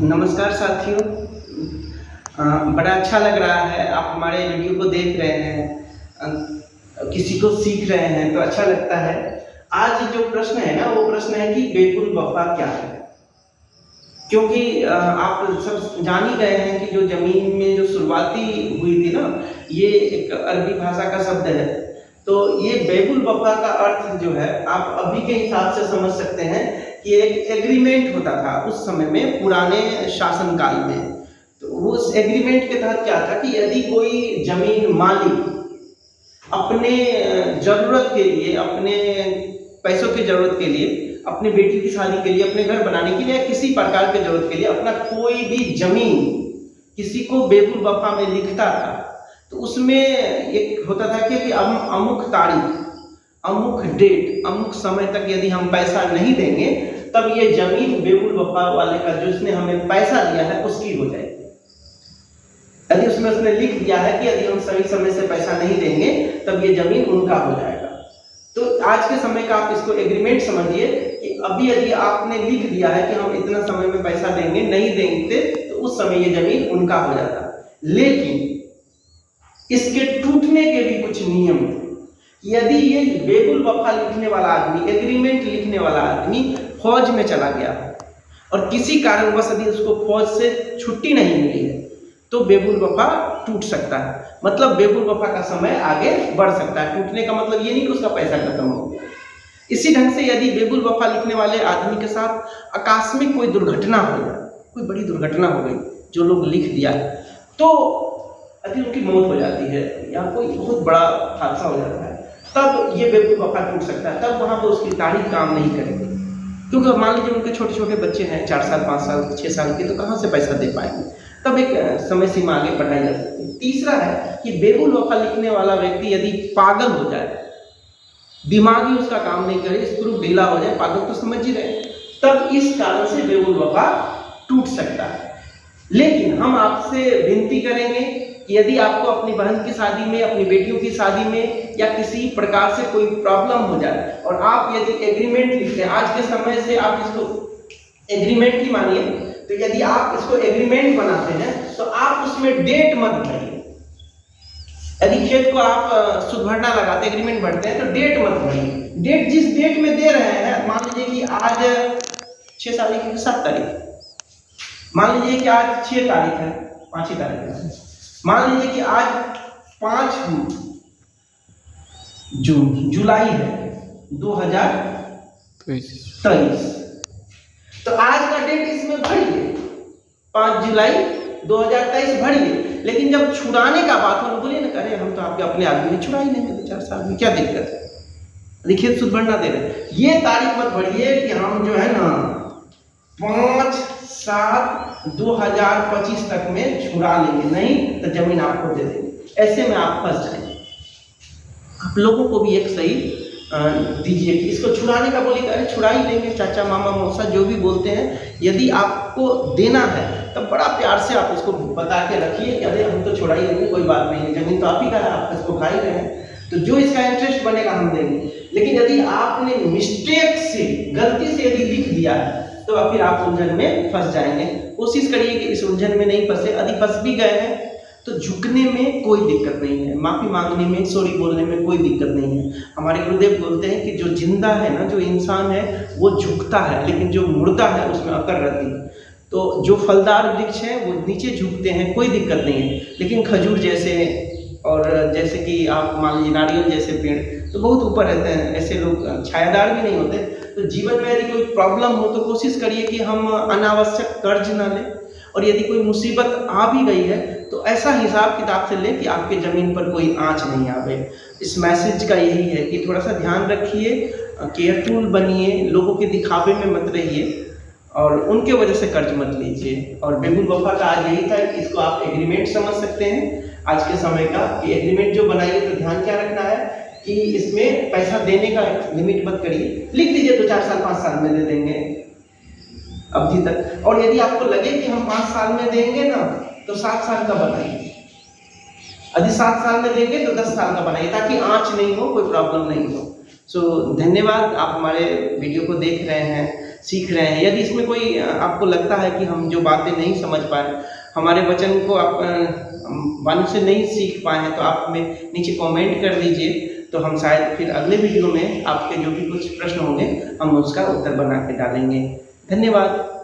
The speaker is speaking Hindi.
नमस्कार साथियों। बड़ा अच्छा लग रहा है आप हमारे वीडियो को देख रहे हैं, किसी को सीख रहे हैं तो अच्छा लगता है। आज जो प्रश्न है ना वो प्रश्न है कि बेकुल वफा क्या है। क्योंकि आप सब जान ही गए हैं कि जो जमीन में जो शुरुआती हुई थी ना, ये एक अरबी भाषा का शब्द है। तो ये बेकुल वफा का अर्थ जो है आप अभी के हिसाब से समझ सकते हैं कि एक एग्रीमेंट होता था उस समय में, पुराने शासन काल में। तो उस एग्रीमेंट के तहत क्या था कि यदि कोई जमीन मालिक अपने जरूरत के लिए, अपने पैसों की जरूरत के लिए, अपनी बेटी की शादी के लिए, अपने घर बनाने के लिए या किसी प्रकार की जरूरत के लिए अपना कोई भी जमीन किसी को बेकुल वफा में लिखता था, तो उसमें एक होता था कि अमुक तारीख, अमुक डेट, अमुक समय तक यदि हम पैसा नहीं देंगे तब ये जमीन बेकुल वफा वाले का, जो उसने हमें पैसा दिया है, उसकी हो जाएगी। यदि उसमें उसने लिख दिया है कि यदि हम सही समय से पैसा नहीं देंगे तब ये जमीन उनका हो जाएगा। तो आज के समय का आप इसको एग्रीमेंट समझिए कि अभी यदि आपने लिख दिया है कि हम इतना समय में पैसा देंगे, नहीं देंगे तो उस समय ये जमीन उनका हो जाता। लेकिन इसके टूटने के भी कुछ नियम थे। यदि ये बेकुल वफा लिखने वाला आदमी, एग्रीमेंट लिखने वाला आदमी फौज में चला गया और किसी कारणवश यदि उसको फौज से छुट्टी नहीं मिली है तो बेकुल वफा टूट सकता है। मतलब बेकुल वफा का समय आगे बढ़ सकता है। टूटने का मतलब ये नहीं कि उसका पैसा खत्म हो गया। इसी ढंग से यदि बेकुल वफा लिखने वाले आदमी के साथ आकस्मिक कोई दुर्घटना हो जाए, कोई बड़ी दुर्घटना हो गई, जो लोग लिख दिया तो यदि उनकी मौत हो जाती है या कोई बहुत बड़ा हादसा हो जाता है, तब ये बेकुल वफा टूट सकता है। तब वहां पर उसकी तारीख काम नहीं करेगी, क्योंकि मान लीजिए उनके छोटे छोटे बच्चे हैं, 4 साल 5 साल 6 साल के, तो कहाँ से पैसा दे पाएंगे। तब एक समय सीमा आगे बढ़ाई जा सकती है। तीसरा है कि बेकुल वफा लिखने वाला व्यक्ति यदि पागल हो जाए, दिमागी उसका काम नहीं करे, स्क्रू ढीला हो जाए, पागल तो समझ ही रहे, तब इस कारण से बेकुल वफा टूट सकता है। लेकिन हम आपसे विनती करेंगे कि यदि आपको अपनी बहन की शादी में, अपनी बेटियों की शादी में या किसी प्रकार से कोई प्रॉब्लम हो जाए और आप यदि एग्रीमेंट लिखते हैं, आज के समय से आप इसको एग्रीमेंट ही मानिए, तो यदि आप इसको एग्रीमेंट बनाते हैं तो आप उसमें डेट मत भरिए। यदि खेत को आप सुधरना लगाते, एग्रीमेंट भरते हैं, तो डेट मत भरिए। डेट जिस डेट में दे रहे हैं, मान लीजिए कि आज 6 तारीख है, 7 तारीख, मान लीजिए कि आज 6 तारीख है, 5 ही तारीख है, मान लीजिए कि आज 5 जुलाई है 2023, तो आज का डेट इसमें भरिए, 5 जुलाई 2023 भरिए। लेकिन जब छुड़ाने का बात हो, बोलिए ना, करे हम तो आपके अपने आदमी हैं, छुड़ा ही लेंगे 2-4 साल में, क्या दिक्कत है, देखिए सुधरना दे रहे। ये तारीख मत भरिए कि हम जो है ना 5/7/2025 तक में छुड़ा लेंगे, नहीं तो जमीन आपको दे देंगे। ऐसे में आप फंस जाएंगे। आप लोगों को भी एक सही दीजिए कि इसको छुड़ाने का बोलिए, अरे छुड़ा ही लेंगे, चाचा मामा मौसा जो भी बोलते हैं, यदि आपको देना है तब बड़ा प्यार से आप इसको बता के रखिए कि अरे हम तो छुड़ा ही लेंगे, कोई बात नहीं है, जमीन तो आप ही का है, आप इसको खा ही रहे हैं, तो जो इसका इंटरेस्ट बनेगा हम देंगे। लेकिन यदि आपने मिस्टेक से, गलती से यदि लिख दिया है तो फिर आप उलझन में फंस जाएंगे। कोशिश करिए कि इस उलझन में नहीं फंसे। यदि फंस भी गए हैं तो झुकने में कोई दिक्कत नहीं है, माफी मांगने में, सॉरी बोलने में कोई दिक्कत नहीं है। हमारे गुरुदेव बोलते हैं कि जो जिंदा है ना, जो इंसान है वो झुकता है, लेकिन जो मुर्दा है उसमें अकड़ रहती है। तो जो फलदार वृक्ष है वो नीचे झुकते हैं, कोई दिक्कत नहीं है, लेकिन खजूर जैसे और जैसे कि आप मान लीजिए नारियल जैसे पेड़ तो बहुत ऊपर रहते हैं, ऐसे लोग छायादार भी नहीं होते। तो जीवन में यदि कोई प्रॉब्लम हो तो कोशिश करिए कि हम अनावश्यक कर्ज ना लें, और यदि कोई मुसीबत आ भी गई है तो ऐसा हिसाब किताब से लें कि आपके ज़मीन पर कोई आंच नहीं आवे। इस मैसेज का यही है कि थोड़ा सा ध्यान रखिए, केयरफुल बनिए, लोगों के दिखावे में मत रहिए और उनके वजह से कर्ज मत लीजिए। और बेकुल वफा का आज यही था कि इसको आप एग्रीमेंट समझ सकते हैं आज के समय का, कि एग्रीमेंट जो बनाइए तो ध्यान क्या रखना है कि इसमें पैसा देने का लिमिट मत करिए। लिख दीजिए 2-4 साल 5 साल में दे देंगे अवधि तक, और यदि आपको लगे कि हम 5 साल में देंगे ना तो 7 साल का बनाइए। यदि 7 साल में देंगे तो 10 साल का बनाइए, ताकि आंच नहीं हो, कोई प्रॉब्लम नहीं हो। सो धन्यवाद, आप हमारे वीडियो को देख रहे हैं। सीख रहे हैं। यदि इसमें कोई आपको लगता है कि हम जो बातें नहीं समझ पाए, हमारे वचन को आप मन से नहीं सीख पाए हैं, तो आप हमें नीचे कमेंट कर दीजिए, तो हम शायद फिर अगले वीडियो में आपके जो भी कुछ प्रश्न होंगे हम उसका उत्तर बना के डालेंगे। धन्यवाद।